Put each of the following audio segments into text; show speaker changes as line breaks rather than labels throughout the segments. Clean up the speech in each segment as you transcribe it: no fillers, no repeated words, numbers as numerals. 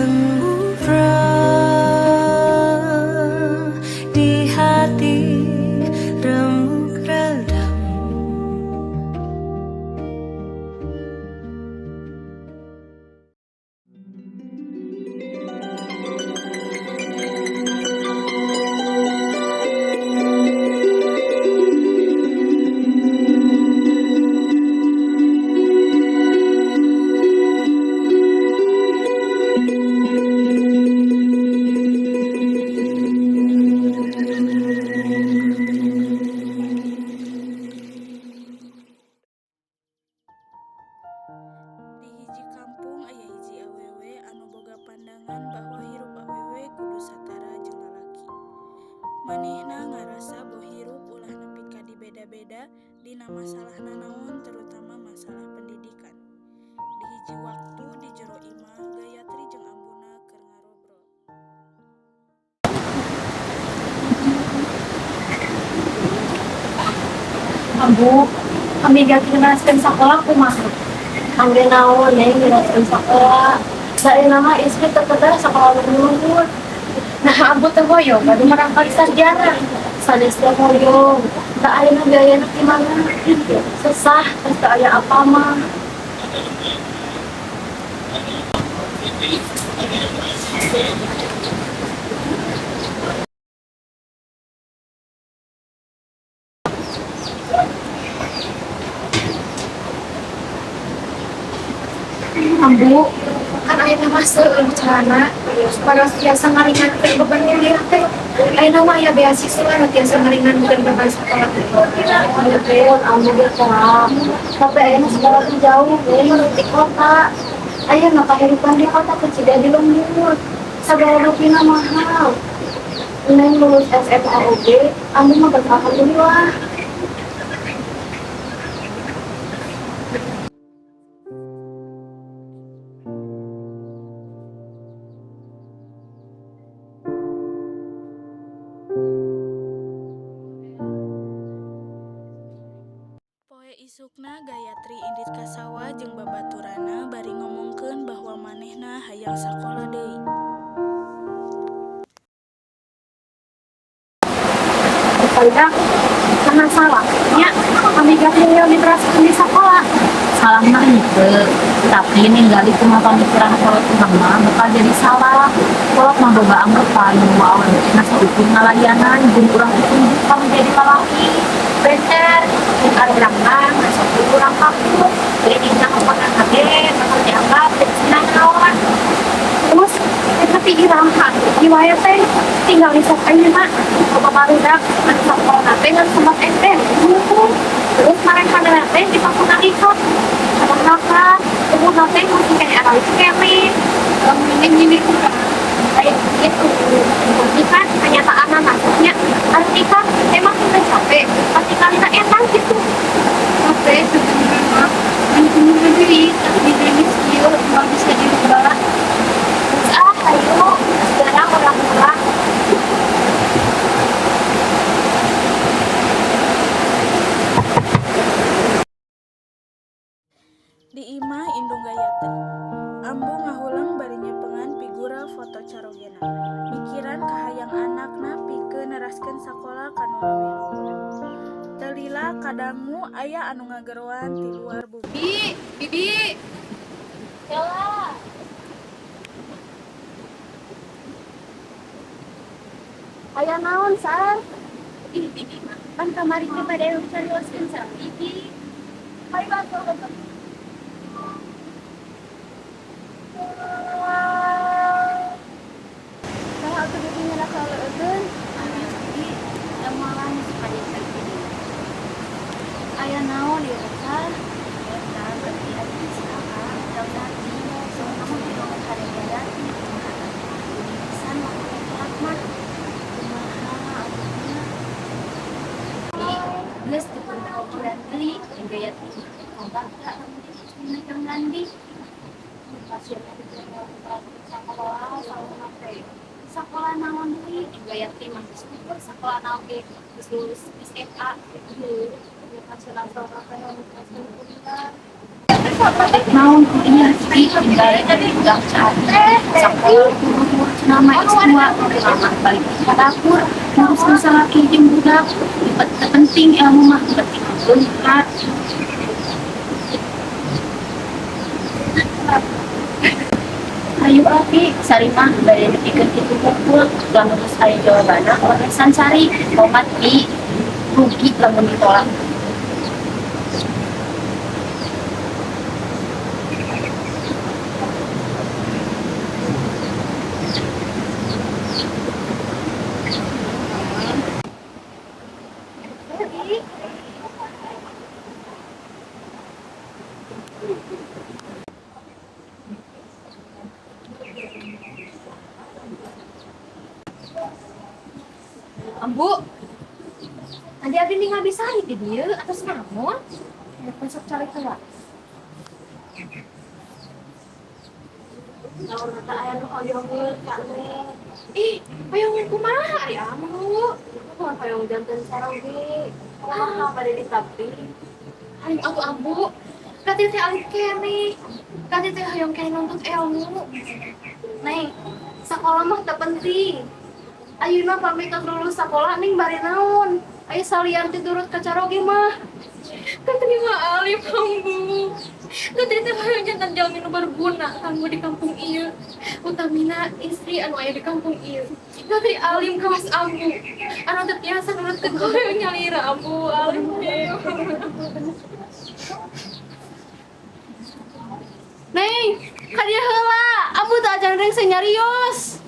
bermurah di hati remuk redam.
Di hiji kampung aya hiji awewe anu boga pandangan bahwa hirup awewe kudu satara jeung lalaki. Manehna ngarasa boh hirup ulah nepi ka dibeda-beda dina masalah nanaon terutama masalah pendidikan. Di hiji waktu di jero imah Gayatri jeung ambuna keur ngarobrol.
Ambu, kami ganti ngeraskan sekolah kumaha. Angge naon neng ngeraskan sekolah. Dari nama istri terkena sekolah menurut. Nah, ambu teh hoyong, baru merangkak sarjana. Sanes teh hoyong, tak ada biaya nak gimana. Susah, terus tak ada apa mah. Ambu, kan ayeuna mah seueur carana supaya biasa ngaringankeun beban kuliah teh. Ayeuna mah aya beasiswa nu tiasa ngaringankeun beban sekolah teh. Ampun, ambu ge paham. Tapi ayeuna sekolah teh jauh, mun di kota. Ayeuna kahirupan di kota teh cida di lembur. Sagala rupina mahal. Neng lulus SMA oge, ambu mah beralhamdulillah.
Poe isukna Gayatri indit ka sawah jeung babaturana bari ngomongkeun bahwa manehna hayang sakola deui.
Padahal karena salah, ya kami gak punya literasi di sekolah. Salah mah itu, tapi ninggali cuma pemikiran kalau Tuhan mah bakal jadi salah. Kalau mah boga anggapan mau nasi hukum ngalayanan, jeung urang itu bukan menjadi lalaki. Bener, kita orang masuk kurang kaku, jadi jangan pakai hati, bakal dianggap senang lawan. Terus kita pikiran riwayat teh tinggal di aja mak coba barudak anak sekolah nate ngan sempat SD terus mereka nate di pasukan ikut sama kakak ibu nate masih kayak anak itu kemi ini kayak gitu tapi kan kenyataan anaknya artinya emang kita capek pasti kalian enak gitu capek sebenarnya ini diri tapi diri skill nggak bisa dirubah. Ayo, sekarang orang-orang
Di imah indung Gayatri, ambu ngahulang bari nyepengan figura foto carogena. Mikiran kahayang anakna pikeun neraskeun sakola kanu leuwih luhur. Telila kadangu aya anu ngageroan ti luar bumi.
Bibi, Yala. Ayah naon, Sar? Bibi mah. Kan kamari teh bade urusan sa Bibi. Hai bantu. Saya aku Bibi nyala kalau eueun. Bibi, amalan supaya sakit. Ayah naon ya, Sar? Ya, Sar, berarti ada di sana. Jauh soalnya kamu di ruang karya ini bisa melakukan mah. Geus dipun ukuran deui jeung gaya tinggi obat tak menaikkan landi pasien itu sekolah sekolah naon deui gaya tinggi masih sekolah naon ge geus lulus SMA gitu pasien asal apa yang pasien kuliah naon iya sih tinggal udah capek sampai nama semua selamat balik ke dapur ngurus masalah kijing budak penting ilmu mah penting banget. Ayo Abi, sari mah dari dipikir gitu kumpul lamun geus aya jawabanna urusan sari tomat di rugi lamun ditolak.
Ambu, tadi abdi nih nggak bisa di dia atas namun. Ya besok cari keluar. Kalau kata ayah nu hoyongin kak Neng. Ih, hoyongin kumaha ari amu. Kumaha hoyong jantan sarang ge. Kumaha pada di tapi. Ayo aku ambu. Kati teh alit kene. Kati teh hoyong kene nuntut ilmu. Neng, sekolah mah tak penting. Ayeuna pamitan lulus sekolah ning bari naon? Ayo salian titurut ka Caroge mah. Katanya mah alim ambu. Katanya teh hayang jantan jalmi nu berguna kanggo di kampung ieu. Utamina istri anu aya di kampung ieu. Katanya alim kelas ambu. Anu teh tiasa nurut teh hoyong nyalira ambu alim teh. Neng, ka dieu heula. Ambu teh ajan reng senyarios.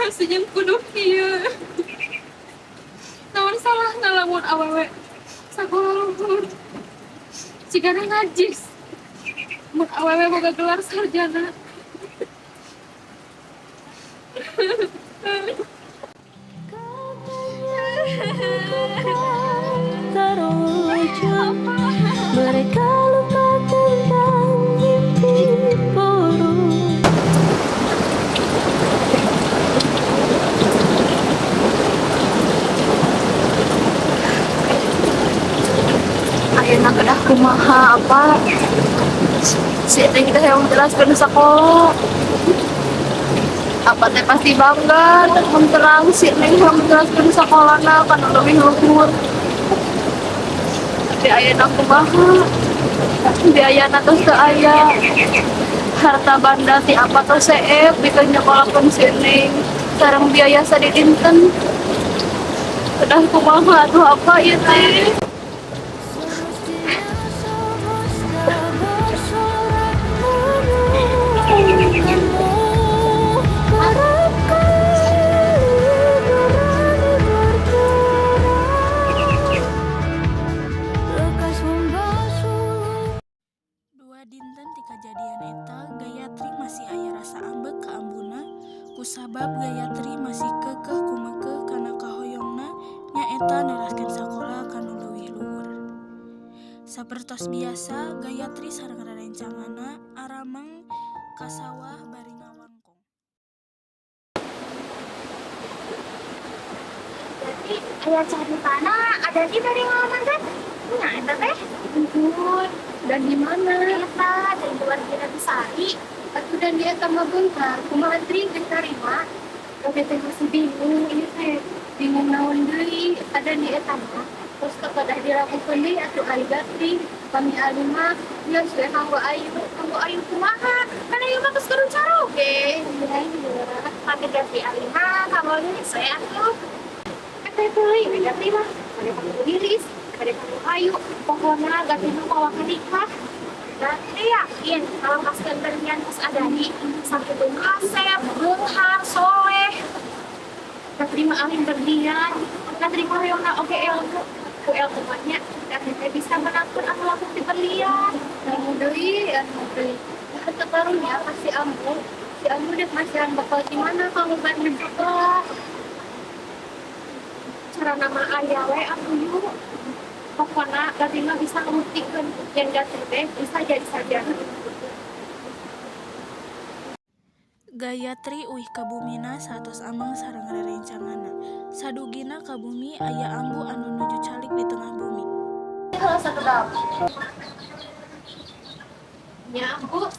Senyum kudu kieu. Naon salahna lamun awewe sakola luhur. Cigana najis. Mun awewe boga gelar sarjana.
Terwujud mereka lupa tentang mimpi buruk.
Ayeuna kedah kumaha apa? Si Neng teh yang jelaskeun sakola. Apa teh pasti bangga mun terang si Neng yang menjelaskeun sakolana kana leuwih luhur. Tapi ayeuna kumaha? Biayana tos teu aya. Harta banda ti apa tos seep dikeun nyokolakeun si Neng. Sareng biaya sadidinten. Kedah kumaha atuh apa ieu teh?
Semestinya semesta bersorak menunggumu. Harapkan berani bergerak. Lekas membasuh.
Dua dinten ti kajadian eta Gayatri masih aya rasa ambek ka ambuna kusabab Gayatri masih kekeh kumekeh kana kahoyongna nyaeta neraskeun sakola kanu leuwih luhur. Sapertos biasa Gayatri sareng rarencanganna arameng ka sawah bari ngawangkong.
Jadi aya caritana ada di bari ngalaman kan? Nya eta teh. Ampun, dan di mana? Eta dari luar Kira Bisari. Atuh dan dia tambah bentar. Kumaha tri geus tarima? Tapi teh masih bingung ieu teh. Bingung naon deui ada di eta mah. Terus kepada dilakukeun deui atuh ari gatri. Kami alima ya sudah kanggo ayu kumaha? Kan ayu mah geus kudu Caroge. Iya. Tapi gatri alima kanggo ini saya atuh. Eta teh gatri mah ada kanggo iris. Ada kamu ayu, pokoknya Gatri mah mau nikah. Gatri yakin kalau kaskeun berlian pas adani sampai tuh kasep, beunghar, soleh. Gatri mah alim berlian. Gatri mah hoyongna oge ilmu. Ku ilmu nya Gatri teh bisa menangkeun anu lakukan di berlian. Ilmu deui, ilmu deui. Teu karunya pasti ambu. Si ambu dek masih bakal gimana kalau banding sekolah. Cara nama ayah we aku yuk. Pokoknya Gatri mah bisa ngebuktikan yang Gatri teh bisa jadi sarjana.
Gayatri uih ka bumina satos amang sareng rerencangana. Sadugina ka bumi aya ambu anu nuju calik di tengah bumi.
Kalau satu dap. Ya, Bu.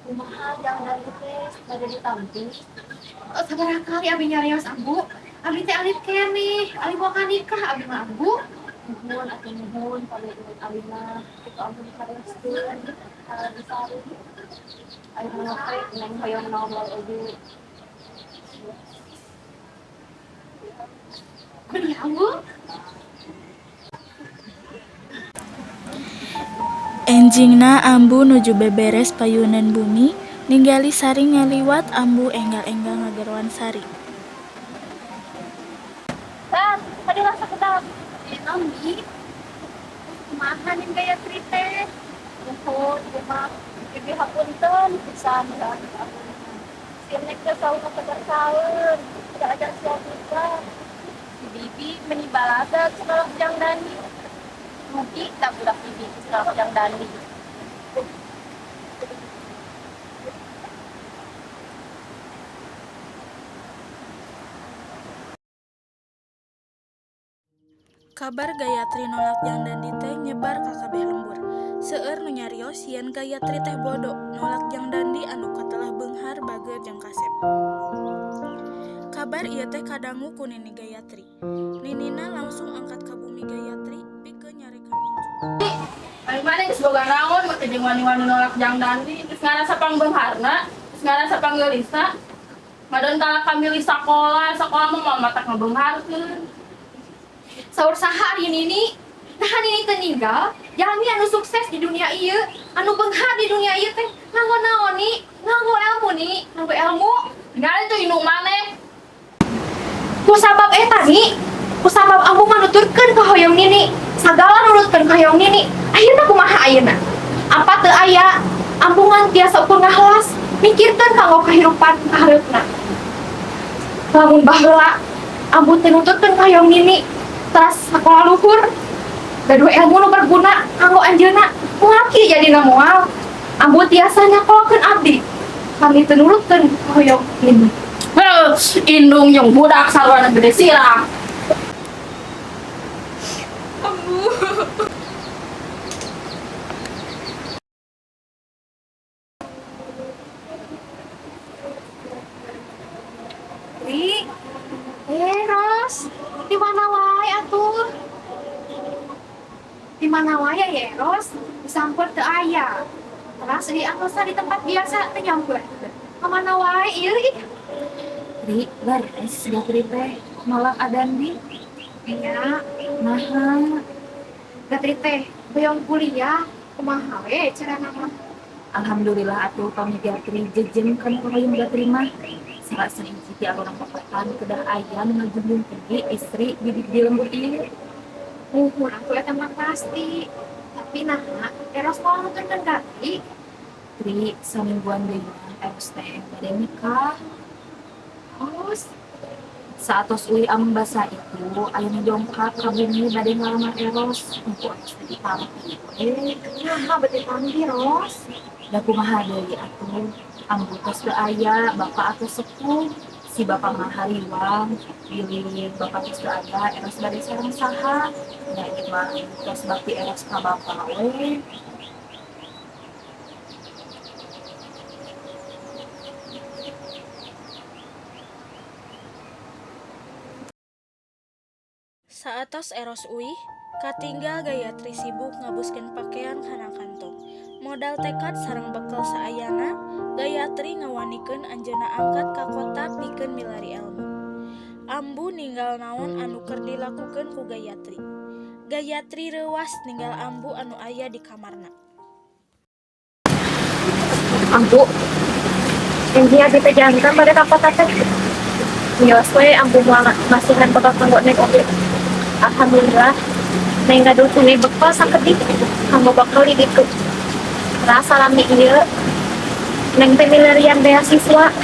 Kumaha jangan dari teh pada ditampi.
Sabar kali abi nyarios Ambu. Abi teh alit keneh, ali mau nikah abi mah Ambu.
Nuhun atuh nuhun pada ingat alina. Itu ampun dikarestukeun kalau disari. Ayo ngopi neng hoyong naon oge.
Bener Ambu.
Enjingna ambu nuju beberes payunan bumi, ninggali sari ngaliwat ambu enggal-enggal ngageruan sari.
Dan, tadi rasa kedap.
Nambi. Kumaha nih Gayatri teh?
Nuhun, rumah. Bibi hapunten, pisan dan sinek ke sauna tegar saur. Tidak ada siap juga. Si Bibi menibalaga sekolah jang dani. Rugi tak budak Bibi sekolah jang dani.
Kabar Gayatri nolak jang dandi teh nyebar ka kabeh lembur. Seueur nu nyarios yen Gayatri teh bodoh nolak jang dandi anu katelah beunghar bager jeung kasep. Kabar ieu teh kadangu ku Nini Gayatri. Ninina langsung angkat ka bumi Gayatri pikeun nyarekan inju.
Ari mana geus boga naon mun teh jeung wani-wani nolak jang dandi, geus ngarasa pangbeungharna, geus ngarasa panggeulisa. Madon tala kami li sakola mah matak ngabeungharkeun.
Saur saha ari Nini? Nah Nini teh ninggal, jalmi anu sukses di dunia ieu, anu beunghar di dunia ieu teh nganggo naon ni? Nganggo ilmu ni, nganggo ilmu.
Ningali tuh indung maneh.
Kusabab eta ni, kusabab Ambu mah nuturkeun ka hoyong Nini, sagala nurutkeun ka hoyong Nini. Ayeuna kumaha ayeuna? Apa teu aya Ambu ngan tiasa ukur ngahlas, mikirkeun kanggo kahirupan kahareupna. Lamun baheula Ambu teh nuturkeun ka hoyong Nini, teras sakola luhur, gaduh ilmu nu berguna kanggo anjeunna, moal kieu jadina moal. Ambu tiasa nyakolakeun abdi, kami teu nurutkeun ka hoyong Nini.
Indung yang budak saluran gede sirah.
Ri, Ros, di mana wae atuh? Di mana wae ya Ros? Disamper teu aya. Teras di anggosa di tempat biasa teh nyamper. Ka mana wae ieu ih?
Ri, beres Gatri teh nolak adandi.
Nya,
Naha.
Gatri teh beong kuliah kumaha we carana mah?
Alhamdulillah atuh kami Gatri jejengkeun ka hoyong Gatri mah. Sarasa hiji ti alurang papakan kedah aya nu ngajunjung tinggi istri di lembur ieu.
Nuhun atuh eta mah pasti. Tapi naha, Eros mau nuturkeun Gatri.
Tri samingguan deui Eros teh bade nikah.
Ros,
Saatos uwi ambasa itu aya nu dongkap ka bumi bade ngalamar Eros. Engko Eros teh ditampi.
nyaha beuti pamdi Ros.
Da kumaha deui atuh. Ambu tos teu aya bapak atuh sepuh. Si bapak mah hariwang, pilih bapak tos teu aya, Eros bade sareng saha. Nya ieu mah tos bakti Eros ka bapak we.
Saatos Eros uih, katinggal Gayatri sibuk ngabuskeun pakaian kana kantong. Modal tekad sareng bekal saayana, Gayatri ngawanikeun anjeunna angkat ka kota pikeun milari ilmu. Ambu ninggal naon anu keur dilakukeun ku Gayatri. Gayatri reuwas ninggal ambu anu aya di kamarna.
Ambu,
India dipejangan pada kota teh. Wios we Ambu masihan bakal kanggo naik mobil. Alhamdulillah, neng gaduh tunai bekal sakedik kanggo bakal di ditu. Rasa lami ieu, neng teh milarian beasiswa.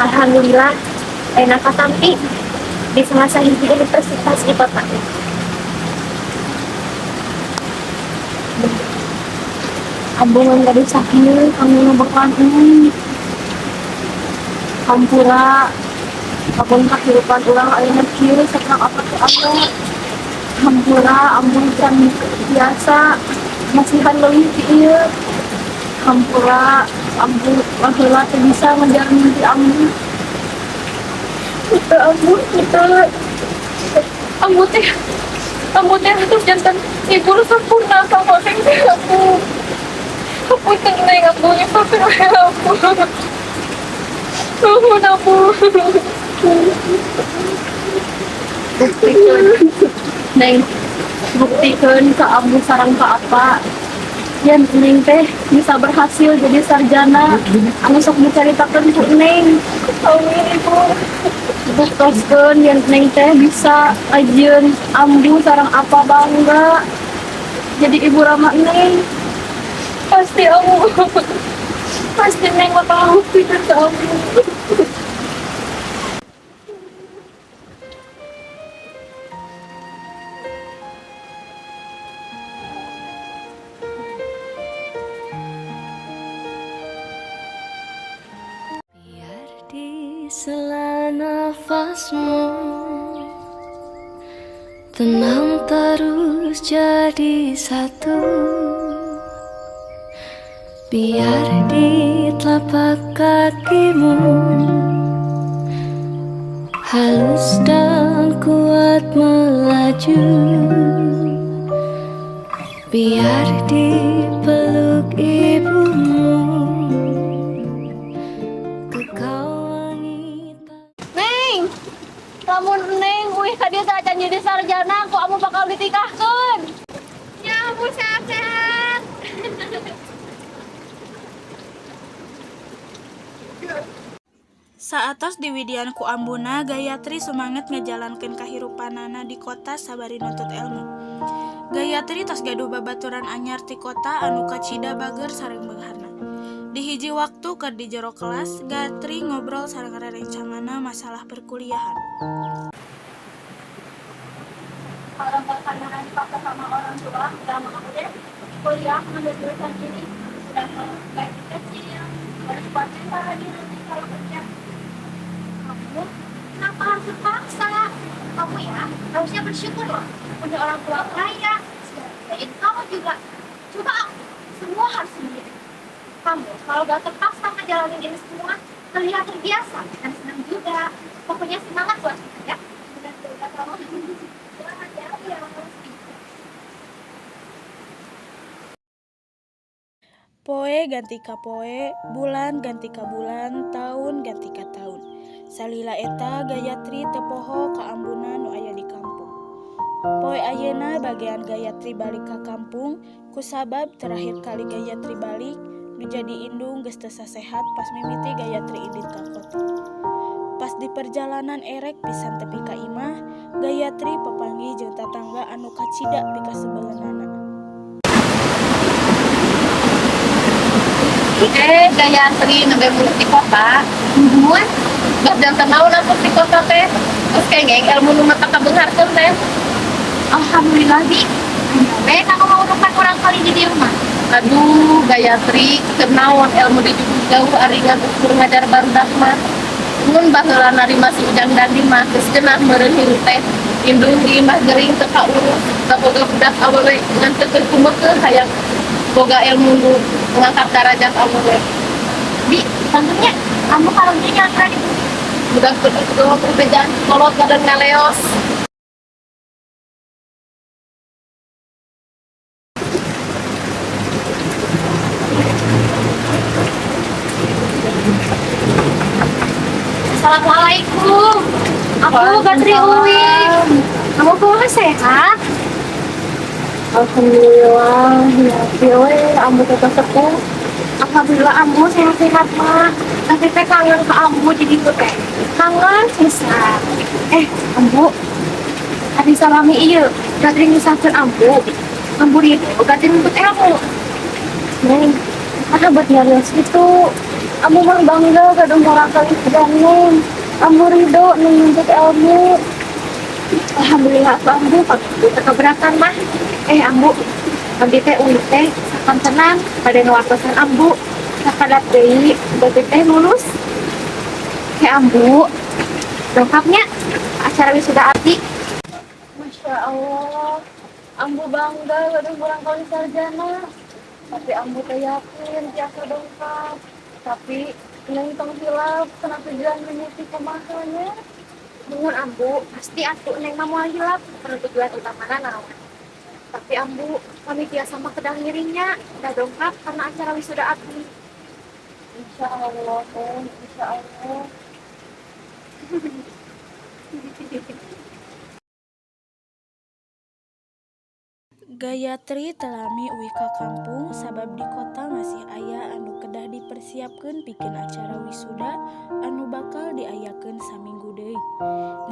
Alhamdulillah, enak katampi di salah sahiji universitas di kota. Ambu ngan gaduh sakieu kanggo ngabekalan ini.
hampura abang kehidupan ulang ayeuna kieu satrang apa teh Allah. Hampura ambung can biasa masihan leuwih ti ieu. Hampura ambung baheula teh bisa ngejar mimpi ambung. Kita ambung kita ambung teh terus jantan ibu sempurna sama teh aku tenang aku nyesapin aku Neng buktikan ke Abu sarang ke apa yang Neng teh bisa berhasil jadi sarjana anu sok diceritakan ku Neng. Amin ibu. Buktikan yang Neng teh bisa ajian Ambu sarang apa bangga jadi ibu ramah Neng. Pasti Ambu pasti Neng bakal buktikan ke Ambu.
Biar di sela nafasmu tenang terus jadi satu. Biar di telapak kakimu halus dan kuat melaju. Biar di peluk ibumu kekal wanita.
Neng, lamun Neng wih ka dieu teh acan jadi sarjana ku amu bakal ditikahkeun.
Ya ampun sehat-sehat.
Saatos diwidian ku ambuna, Gayatri semangat ngejalankeun kahirupanana di kota sabari nuntut ilmu. Gayatri tos gaduh babaturan anyar ti kota anu kacida bager sareng beungharna. Di hiji waktu keur di jero kelas, Gayatri ngobrol sareng rerencanganna masalah perkuliahan.
Kalau berpandangan dipaksa sama orang tua, selama aku deh kuliah mengambil jurusan ini sudah baik kecil, harus kuatin para diri nanti kalau kerja.
Kamu kenapa harus terpaksa? Kamu ya harusnya bersyukur loh punya orang tua kaya. Dan kamu juga coba semua harus sendiri. Kamu kalau gak terpaksa ngejalanin ini semua terlihat terbiasa dan senang juga. Pokoknya semangat buat kita ya. Semangat juga kamu. Hati-hati ya.
Poe ganti ka poe, bulan ganti ka bulan, tahun ganti ka tahun. Salila eta Gayatri teu poho ka ambuna nu aya di kampung. Poe ayeuna bagean Gayatri balik ka kampung, kusabab terakhir kali Gayatri balik nu jadi indung geus teu sasehat pas mimiti Gayatri indit ka kota. Pas di perjalanan erek pisan tepi ka imah, Gayatri papanggih jeung tatangga anu kacida pika sebeuleunana.
Gayatri nembe mulut di kota. Mun bas jantan naon atuh di kota teh. Terus kengeng ilmu nu mata kabeungharkeun teh.
Alhamdulillah Bi. Baik kamu mau tempat orang kali di dieu mah.
Aduh, Gayatri kenaon ilmu di jauh aringan ukur ngajar barudak mah. Mun baheula narima si ujang dandi mah geus cenah meureun hirup teh. Indung di imah gering teu kaurus, kaboga budak awewe ngan teu keur kumeukeuh hayang boga ilmu nu ngangkat darajat awewe.
Bi, tentunya kamu kalau ini jangan berani.
Budak kedua perbedaan kolot kadang ngaleos.
Assalamualaikum. Aku Gayatri Uwi. Kamu kok sehat?
Alhamdulillah, ya we, ambu tetap sepuh.
Alhamdulillah ambu sehat-sehat mah. Tapi teh kangen ke ambu jadi tuh teh. Kangen bisa. Ambu. Adi salami ieu. Gayatri nyusahkeun ambu. Ambu itu Gayatri nuntut ilmu.
Neng, ada buat nyarios itu. Ambu mah bangga kadang orang kali sedang ambu ridho nuntut ilmu.
Alhamdulillah tuh ambu kalau keberatan mah. Ambu. Abdi teh uwi teh sakan tenang pada ngawartosan ambu. Sakadat deui Gayatri teh lulus. Ambu, dongkapnya acara wisuda abdi.
Masya Allah, Ambu bangga gadang kurang kali sarjana. Tapi Ambu teh yakin tiasa dongkap. Tapi Neng tong hilap, kenapa jalan menyuti kemahanya?
Mungun Ambu, pasti atuh Neng mah moal hilap karena tujuan utamana naon. Tapi Ambu, kami tiasa mah kedah ngiringnya, udah dongkap karena acara wisuda abdi.
Insya Allah, Teh, Insya Allah.
Gayatri telami uwi ka kampung sabab di kota masih aya anu kedah dipersiapkeun pikeun acara wisuda anu bakal diayakeun saminggu deui.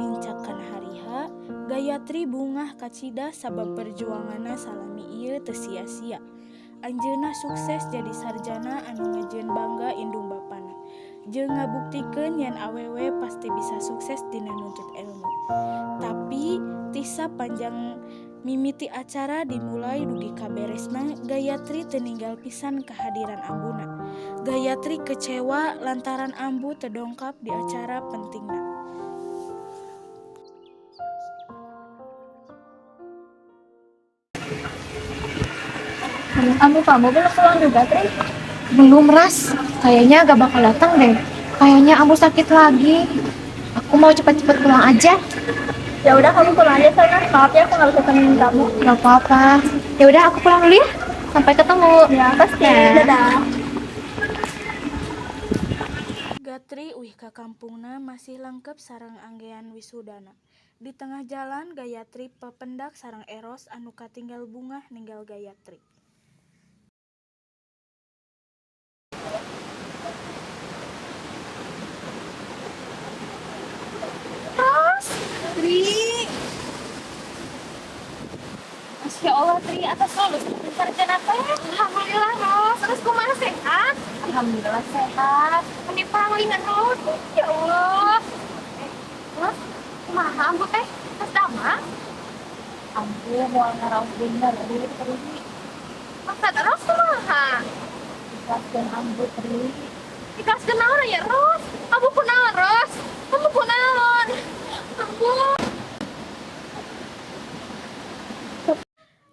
Lincakan hariha, Gayatri bungah kacida sabab perjuanganna salami ieu teu sia-sia. Anjeunna sukses jadi sarjana anu ngajieun bangga indung bapana. Jeung ngabuktikeun yen awewe pasti bisa sukses dina nuntut ilmu. Tapi tisa panjang mimiti acara dimulai dugi kaberesna, Gayatri teu ninggal pisan kehadiran ambuna. Gayatri kecewa lantaran ambu teu dongkap di acara pentingna.
Kamu belum pulang juga, Tri?
Belum Ras, kayaknya gak bakal datang deh. Kayaknya Ambu sakit lagi. Aku mau cepat-cepat pulang aja.
Ya udah kamu pulang aja sana. Maaf ya aku nggak bisa temenin kamu.
Gak apa-apa. Ya udah aku pulang dulu ya. Sampai ketemu.
Ya pasti.
Ya.
Dadah.
Gatri uih ka kampungna masih lengkep sareng anggean wisudana. Di tengah jalan Gayatri pependak sareng Eros anu katinggal bungah ninggal Gayatri.
Tri. Masya Allah Tri, atas lulus sarjana teh. Alhamdulillah Ros. Terus kumaha sehat?
Alhamdulillah sehat.
Ini palingan Ros. Ya Allah. Ros, kumaha Ambu teh? Terus damang?
Ambu mau ngaraos dinner di Tri.
Maksud Ros kumaha?
Ikhlaskan Ambu Tri.
Ikhlas kenaon ya Ros? Ambu kunaon Ros? Ambu kunaon? Ambu.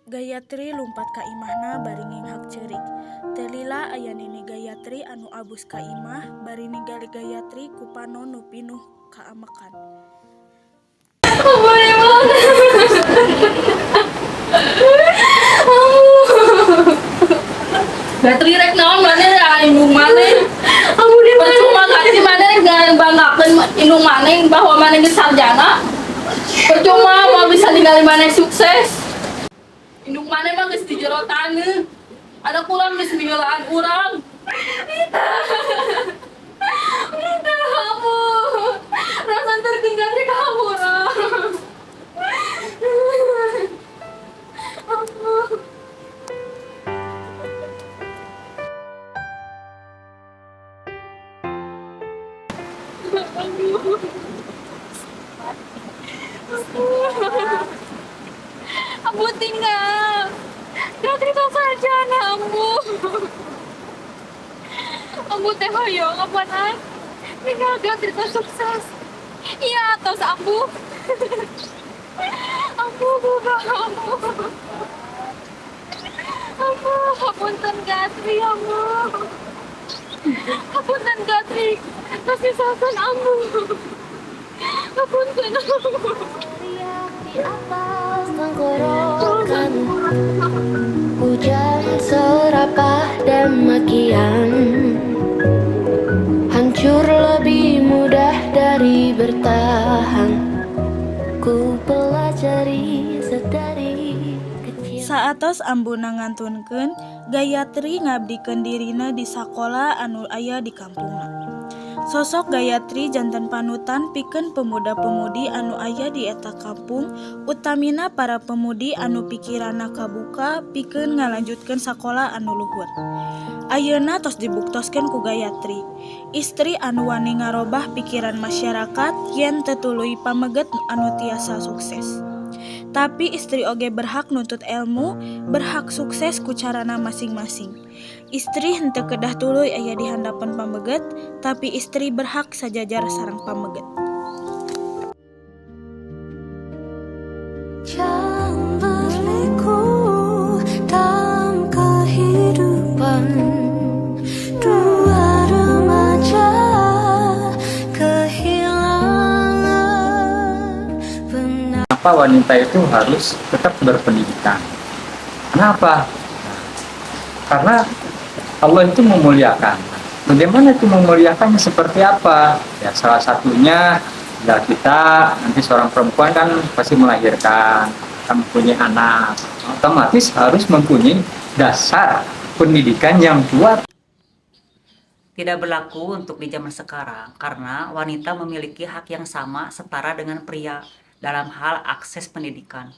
Gayatri lumpat ka imahna bari nginghak ceurik. Teu lila aya nini Gayatri anu abus ka imah bari ningali Gayatri ku panon nu pinuh kaamekan.
Gatri rek naon maneh indung maneh. Percuma gaji maneh rek banggakeun indung maneh bahwa maneh geus sarjana. Percuma mau bisa ningali maneh sukses. Indung maneh mah geus di jero taneuh. Ada kurang geus mingeulaan urang. Minta kamu. Rasa tertinggal di kamu, Rang.
Ambu tinggal. Gatri tong sarjana Ambu. Ambu teh hoyong apaan? Tinggal Gatri tong sukses. Iya, tos Ambu. Ambu buka Ambu. Ambu, hapunten Gatri Ambu. Hapunten Gatri. Kasih sasan Ambu. Hapunten Ambu.
Di atas tenggorokan, hujan serapah dan makian, hancur lebih mudah dari bertahan. Ku pelajari sedari kecil.
Saatos ambuna ngantunkeun, Gayatri ngabdikeun dirina di sakola anu aya di kampungna. Sosok Gayatri janten panutan pikeun pemuda-pemudi anu aya di eta kampung, utamina para pemudi anu pikiranna kabuka pikeun ngalanjutkeun sakola anu luhur. Ayeuna tos dibuktoskeun ku Gayatri, istri anu wani ngarobah pikiran masyarakat yen teu tuluy pameget anu tiasa sukses. Tapi istri oge berhak nuntut ilmu, berhak sukses ku carana masing-masing. Istri henteu kedah tuluy aya di handapan pameget, tapi istri berhak sajajar sareng pameget.
Jangan berliku dalam kehidupan dua remaja kehilangan benar.
Kenapa wanita itu harus tetap berpendidikan? Kenapa? Karena Allah itu memuliakan. Bagaimana itu memuliakannya seperti apa? Ya salah satunya ya kita nanti seorang perempuan kan pasti melahirkan, akan mempunyai anak, otomatis harus mempunyai dasar pendidikan yang kuat.
Tidak berlaku untuk di zaman sekarang karena wanita memiliki hak yang sama setara dengan pria dalam hal akses pendidikan.